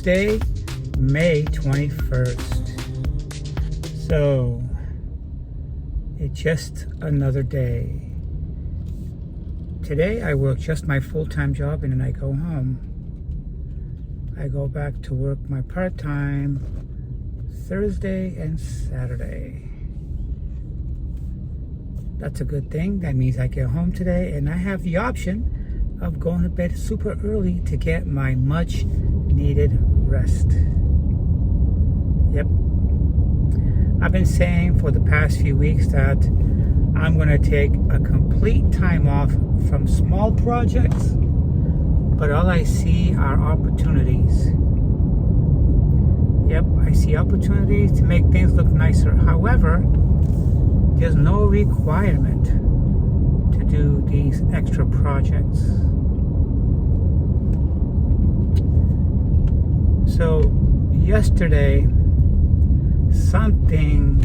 Thursday, May 21st. So, it's just another day. Today I work just my full-time job and then I go home. I go back to work my part-time Thursday and Saturday. That's a good thing. That means I get home today and I have the option of going to bed super early to get my much needed rest. Yep. I've been saying for the past few weeks that I'm going to take a complete time off from small projects, but all I see are opportunities. Yep, I see opportunities to make things look nicer. However, there's no requirement to do these extra projects. So yesterday, something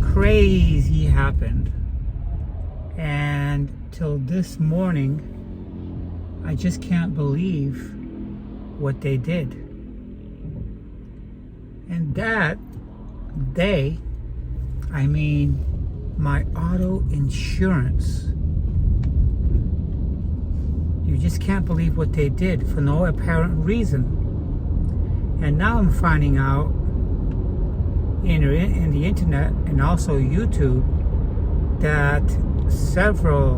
crazy happened, and till this morning I just can't believe what they did. And that they, I mean my auto insurance. You just can't believe what they did for no apparent reason. And now I'm finding out in the internet and also YouTube that several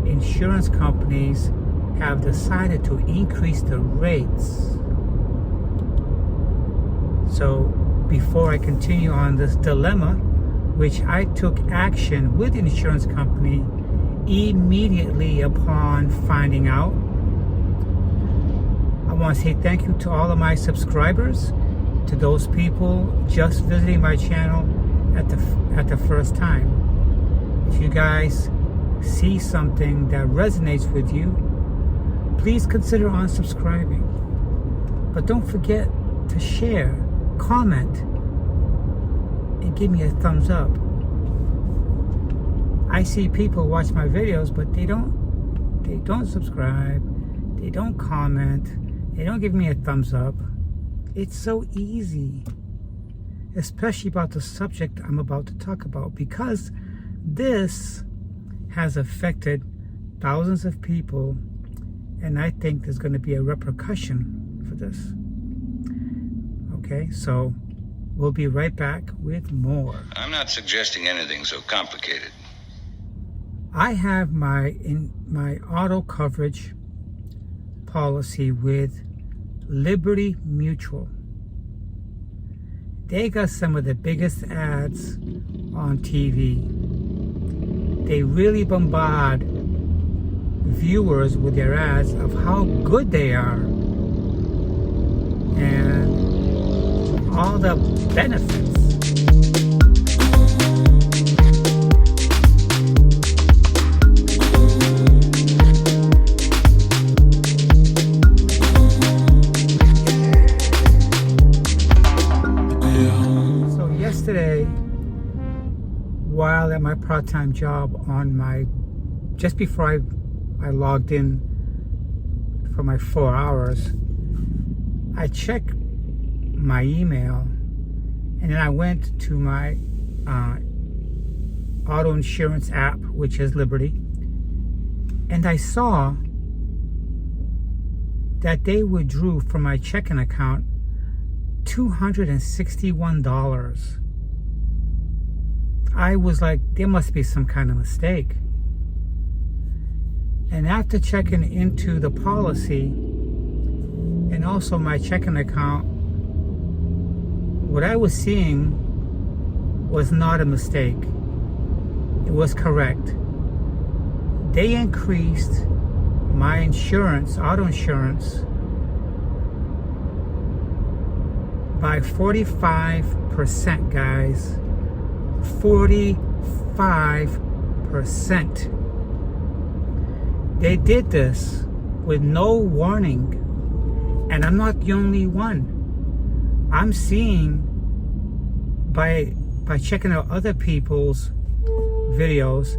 insurance companies have decided to increase the rates. So before I continue on this dilemma, which I took action with the insurance company immediately upon finding out, I want to say thank you to all of my subscribers, to those people just visiting my channel at the first time. If you guys see something that resonates with you, please consider unsubscribing. But don't forget to share, comment, and give me a thumbs up. I see people watch my videos, but they don't subscribe, they don't comment, they don't give me a thumbs up. It's so easy, especially about the subject I'm about to talk about, because this has affected thousands of people, and I think there's going to be a repercussion for this. Okay, so we'll be right back with more. I'm not suggesting anything so complicated. I have my auto coverage policy with Liberty Mutual. They got some of the biggest ads on TV. They really bombard viewers with their ads of how good they are and all the benefits. Yesterday, while at my part-time job just before I logged in for my 4 hours, I checked my email, and then I went to my auto insurance app, which is Liberty, and I saw that they withdrew from my checking account $261. I was like, there must be some kind of mistake. And after checking into the policy and also my checking account, what I was seeing was not a mistake. It was correct. They increased my insurance, auto insurance, by 45%, guys. 45%. They did this with no warning, and I'm not the only one. I'm seeing by checking out other people's videos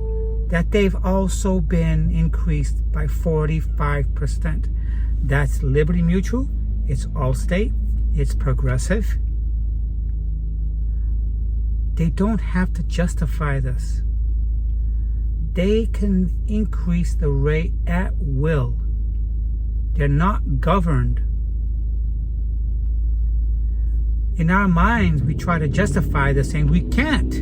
that they've also been increased by 45%. That's Liberty Mutual It's Allstate. It's Progressive. They don't have to justify this. They can increase the rate at will. They're not governed. In our minds, we try to justify this, saying we can't.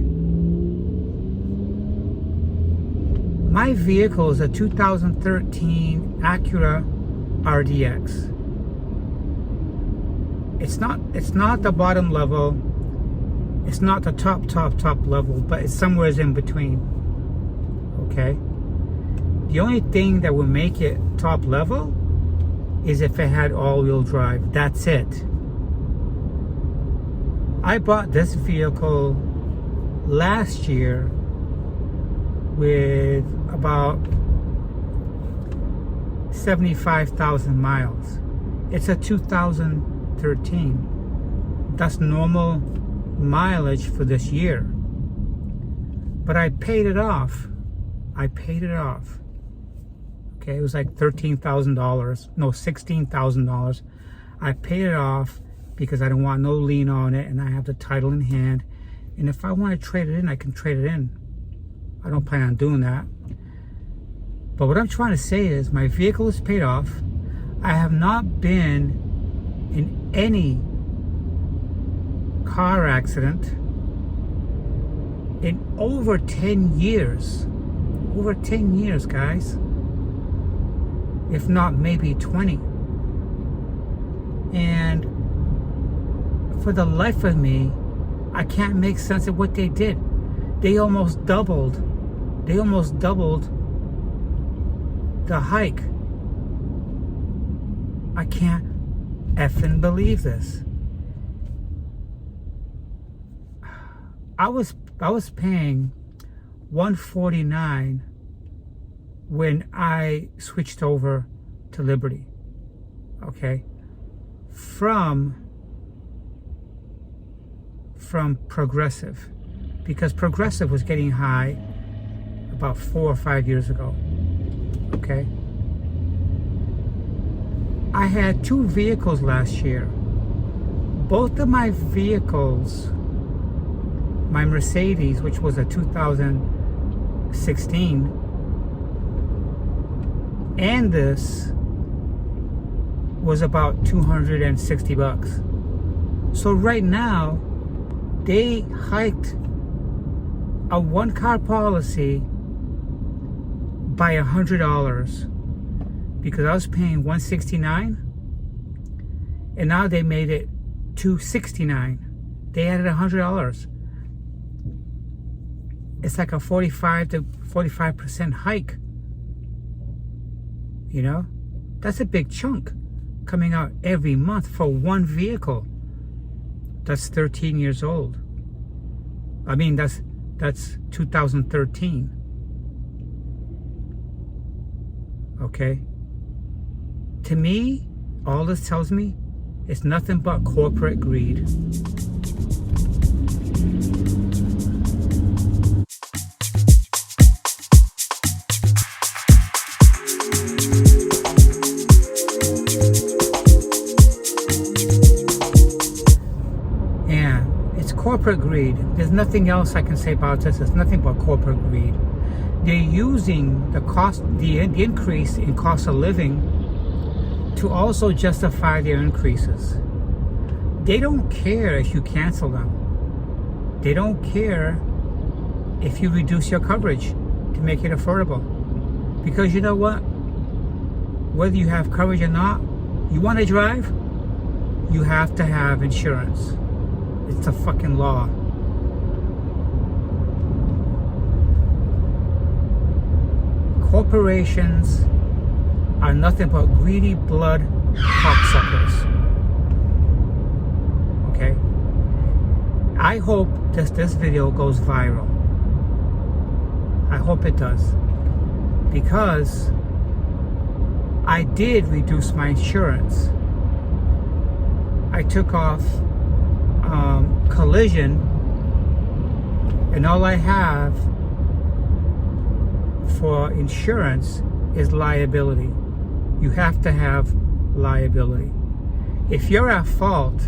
My vehicle is a 2013 Acura RDX. It's not the bottom level. It's not the top level, but it's somewhere in between. Okay? The only thing that will make it top level is if it had all-wheel drive. That's it. I bought this vehicle last year with about 75,000 miles. It's a 2013. That's normal mileage for this year. But I paid it off. Okay, it was like $13,000. No, $16,000. I paid it off because I don't want no lien on it, and I have the title in hand. And if I want to trade it in, I can trade it in. I don't plan on doing that. But what I'm trying to say is my vehicle is paid off. I have not been in any car accident in over 10 years. Over 10 years, guys. If not, maybe 20. And for the life of me, I can't make sense of what they did. They almost doubled the hike. I can't effing believe this. I was paying $149 when I switched over to Liberty. Okay, from Progressive, because Progressive was getting high about 4 or 5 years ago. Okay, I had 2 vehicles last year. Both of my vehicles, my Mercedes, which was a 2016, and this was about $260. So right now, they hiked a 1-car policy by $100 because I was paying $169, and now they made it $269. They added $100. It's like a 45 to 45% hike. You know, that's a big chunk coming out every month for one vehicle that's 13 years old. I mean, that's 2013. Okay? To me, all this tells me is nothing but corporate greed. Corporate greed. There's nothing else I can say about this. It's nothing but corporate greed. They're using the increase in cost of living to also justify their increases. They don't care if you cancel them. They don't care if you reduce your coverage to make it affordable. Because you know what? Whether you have coverage or not, you want to drive, you have to have insurance. It's a fucking law. Corporations are nothing but greedy blood cocksuckers. Okay? I hope this video goes viral. I hope it does. Because I did reduce my insurance. I took off collision, and all I have for insurance is liability. You have to have liability. If you're at fault,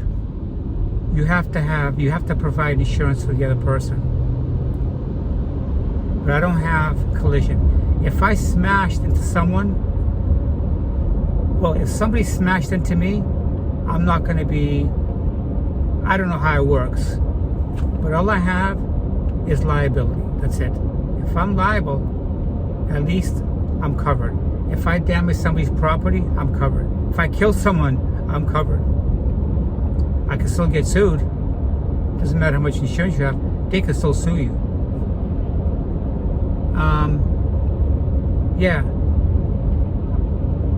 you have to provide insurance for the other person. But I don't have collision. If I smashed into someone, well, if somebody smashed into me, I'm not going to be, I don't know how it works, but all I have is liability. That's it. If I'm liable, at least I'm covered. If I damage somebody's property, I'm covered. If I kill someone, I'm covered. I can still get sued. Doesn't matter how much insurance you have, they can still sue you. Yeah.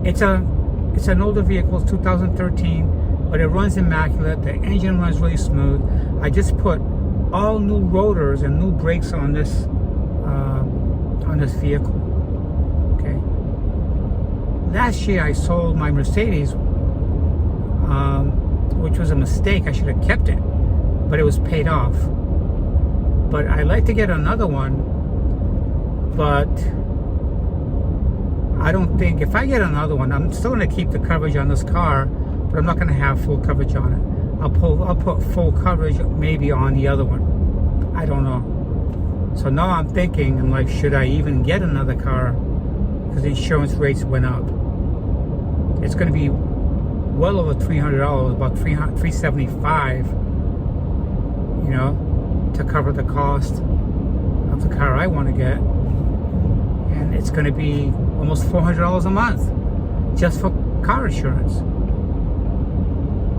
It's an older vehicle, it's 2013, but it runs immaculate. The engine runs really smooth. I just put all new rotors and new brakes on this vehicle. Okay. Last year I sold my Mercedes, which was a mistake. I should have kept it, but it was paid off. But I'd like to get another one, but I don't think, if I get another one, I'm still going to keep the coverage on this car, but I'm not going to have full coverage on it. I'll put full coverage maybe on the other one. I don't know. So now I'm thinking, I'm like, should I even get another car? Because the insurance rates went up. It's going to be well over $300, about $375, you know, to cover the cost of the car I want to get. And it's going to be almost $400 a month just for car insurance.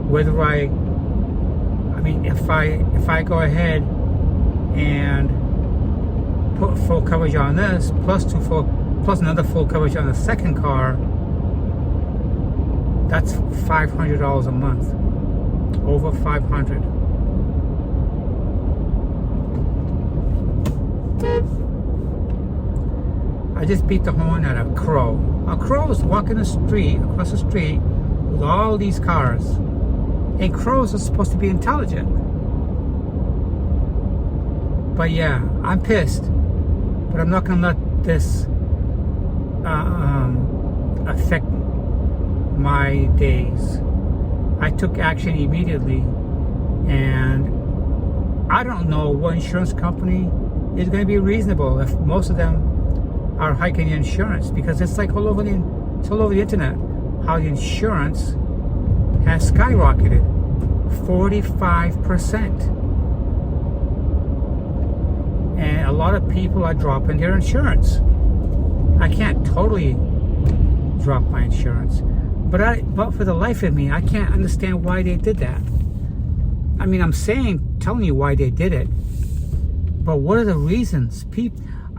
Whether I mean, if I go ahead and put full coverage on this, plus another full coverage on the second car, that's $500 a month. Over $500. I just beat the horn at a crow. A crow is walking the street, across the street, with all these cars. And crows are supposed to be intelligent. But yeah, I'm pissed. But I'm not going to let this affect my days. I took action immediately. And I don't know what insurance company is going to be reasonable if most of them are hiking the insurance, because it's like all over the internet how the insurance has skyrocketed 45%, and a lot of people are dropping their insurance. I can't totally drop my insurance, but for the life of me, I can't understand why they did that. I mean, I'm telling you why they did it, but what are the reasons?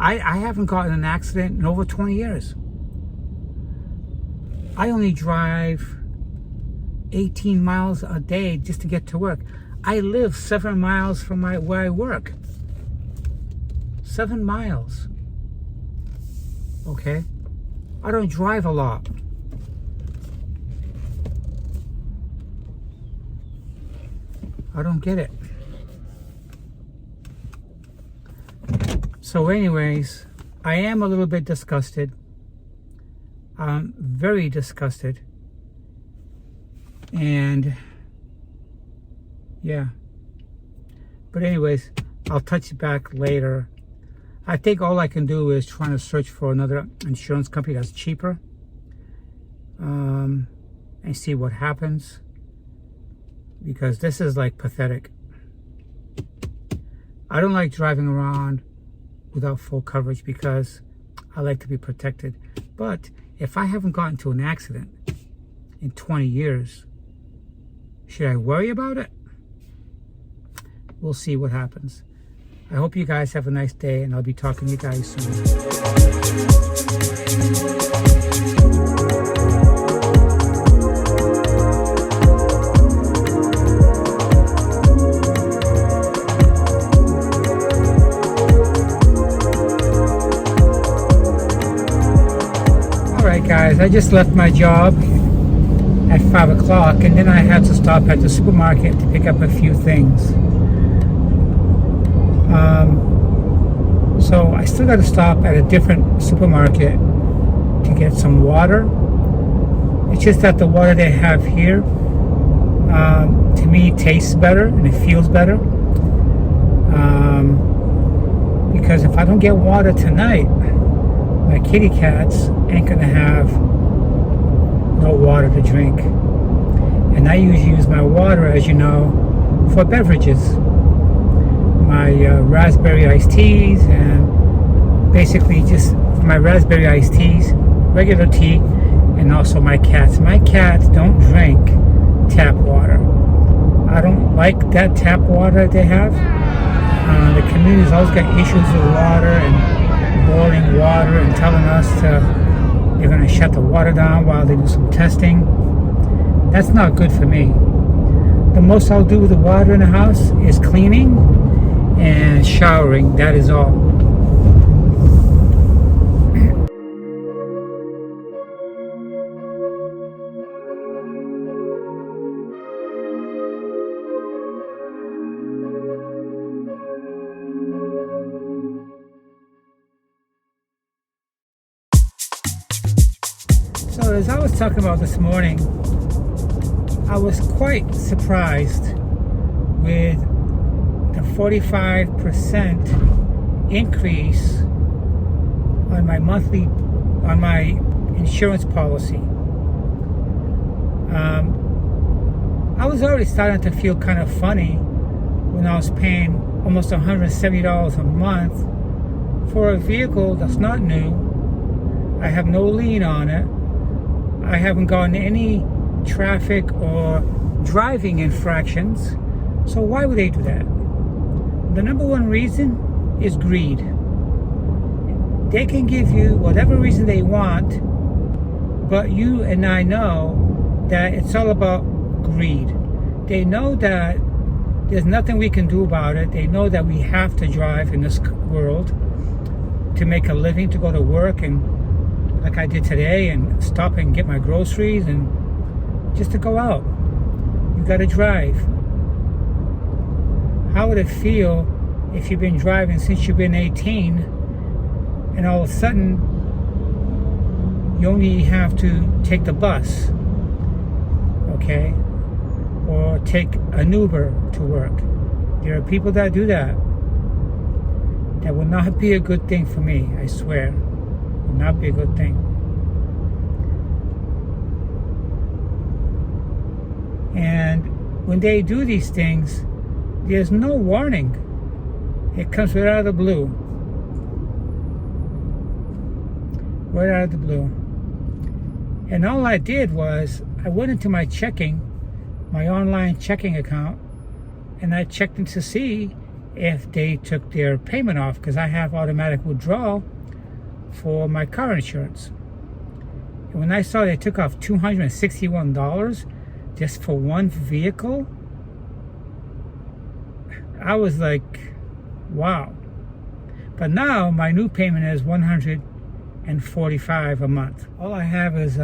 I haven't gotten in an accident in over 20 years. I only drive 18 miles a day just to get to work. I live 7 miles from where I work. 7 miles. Okay? I don't drive a lot. I don't get it. So anyways, I am a little bit disgusted. I'm very disgusted. And yeah. But anyways, I'll touch back later. I think all I can do is try to search for another insurance company that's cheaper. And see what happens. Because this is like pathetic. I don't like driving around without full coverage because I like to be protected. But if I haven't gotten into an accident in 20 years, should I worry about it? We'll see what happens. I hope you guys have a nice day, and I'll be talking to you guys soon. Guys, I just left my job at 5 o'clock, and then I had to stop at the supermarket to pick up a few things. So I still got to stop at a different supermarket to get some water. It's just that the water they have here To me, it tastes better and it feels better. Because if I don't get water tonight, my kitty cats ain't gonna have no water to drink. And I usually use my water, as you know, for beverages. My raspberry iced teas, and basically just for my raspberry iced teas, regular tea, and also my cats. My cats don't drink tap water. I don't like that tap water they have. The community's always got issues with water and boiling water and telling us they're going to shut the water down while they do some testing. That's not good for me. The most I'll do with the water in the house is cleaning and showering. That is all. So as I was talking about this morning, I was quite surprised with the 45% increase on my insurance policy. I was already starting to feel kind of funny when I was paying almost $170 a month for a vehicle that's not new. I have no lien on it. I haven't gotten any traffic or driving infractions. So why would they do that? The number one reason is greed. They can give you whatever reason they want, but you and I know that it's all about greed. They know that there's nothing we can do about it. They know that we have to drive in this world to make a living, to go to work, and like I did today, and stop and get my groceries, and just to go out. You got to drive. How would it feel if you've been driving since you've been 18 and all of a sudden you only have to take the bus, okay, or take an Uber to work? There are people that do that. That will not be a good thing for me, I swear. Will not be a good thing. And when they do these things, there's no warning. It comes right out of the blue. Right out of the blue. And all I did was, I went into my online checking account, and I checked in to see if they took their payment off, because I have automatic withdrawal for my car insurance. And when I saw they took off $261 just for one vehicle, I was like, wow. But now my new payment is $145 a month. All I have is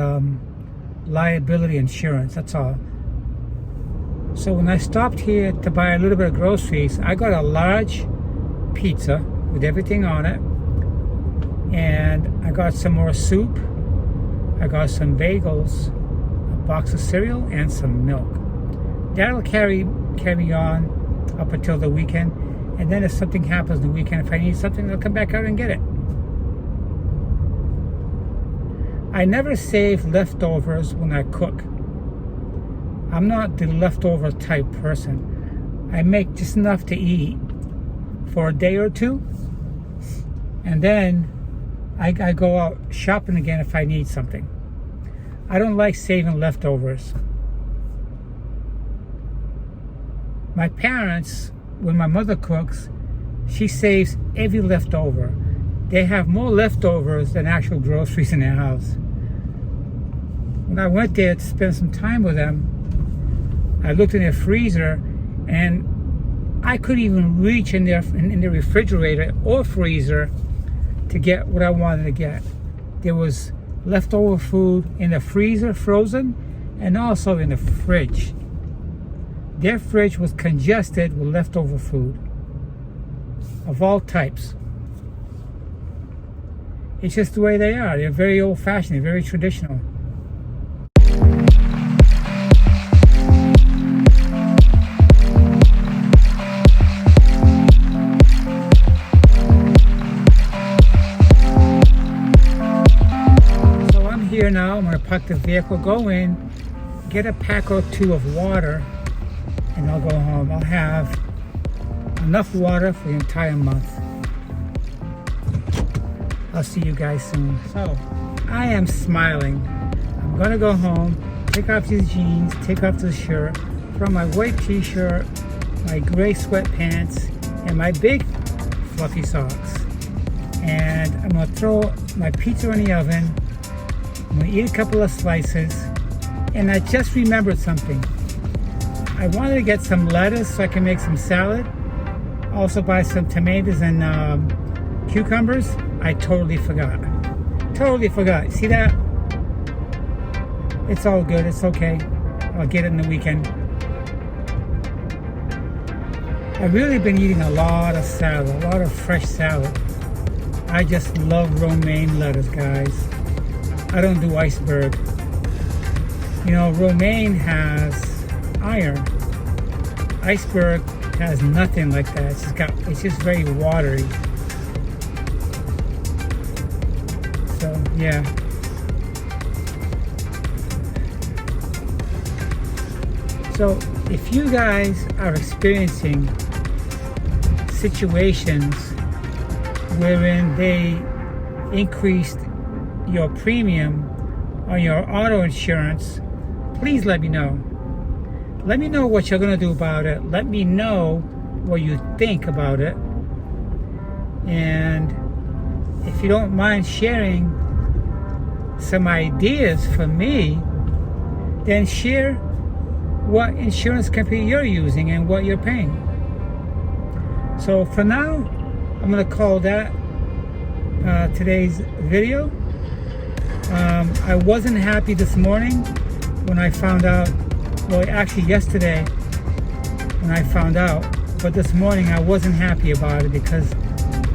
liability insurance, that's all. So when I stopped here to buy a little bit of groceries, I got a large pizza with everything on it, and I got some more soup, I got some bagels, a box of cereal, and some milk. That'll carry on up until the weekend, and then if something happens the weekend, if I need something, I'll come back out and get it. I never save leftovers when I cook. I'm not the leftover type person. I make just enough to eat for a day or two, and then I go out shopping again if I need something. I don't like saving leftovers. My parents, when my mother cooks, she saves every leftover. They have more leftovers than actual groceries in their house. When I went there to spend some time with them, I looked in their freezer, and I couldn't even reach in the refrigerator or freezer to get what I wanted to get. There was leftover food in the freezer, frozen, and also in the fridge. Their fridge was congested with leftover food of all types. It's just the way they are. They're very old-fashioned, they're very traditional. here now. I'm going to park the vehicle, go in, get a pack or two of water, and I'll go home. I'll have enough water for the entire month. I'll see you guys soon. So, I am smiling. I'm going to go home, take off these jeans, take off this shirt, put on my white t-shirt, my gray sweatpants, and my big fluffy socks. And I'm going to throw my pizza in the oven. I'm going to eat a couple of slices. And I just remembered something. I wanted to get some lettuce so I can make some salad. Also buy some tomatoes and cucumbers. I totally forgot. Totally forgot. See that? It's all good. It's okay. I'll get it in the weekend. I've really been eating a lot of salad, a lot of fresh salad. I just love romaine lettuce, guys. I don't do iceberg. You know, romaine has iron. Iceberg has nothing like that. It's just very watery. So yeah. So if you guys are experiencing situations wherein they increased your premium on your auto insurance, please let me know. Let me know what you're going to do about it. Let me know what you think about it. And if you don't mind sharing some ideas for me, then share what insurance company you're using and what you're paying. So for now, I'm going to call that today's video. I wasn't happy this morning when I found out, well, actually yesterday when I found out, but this morning I wasn't happy about it because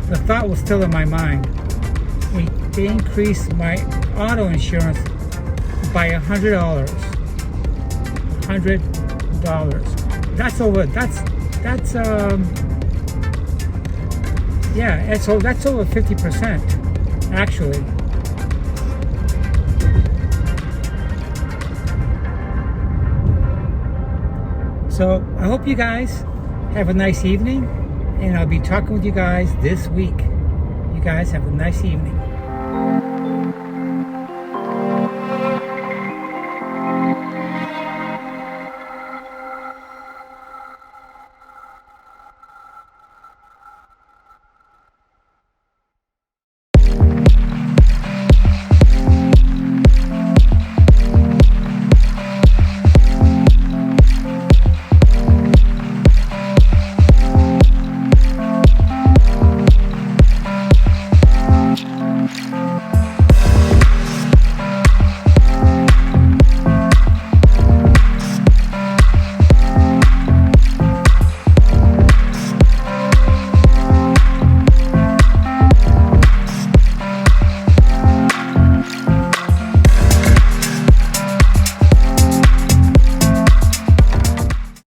the thought was still in my mind. They increased my auto insurance by $100. $100. That's over 50%, actually. So I hope you guys have a nice evening, and I'll be talking with you guys this week. You guys have a nice evening.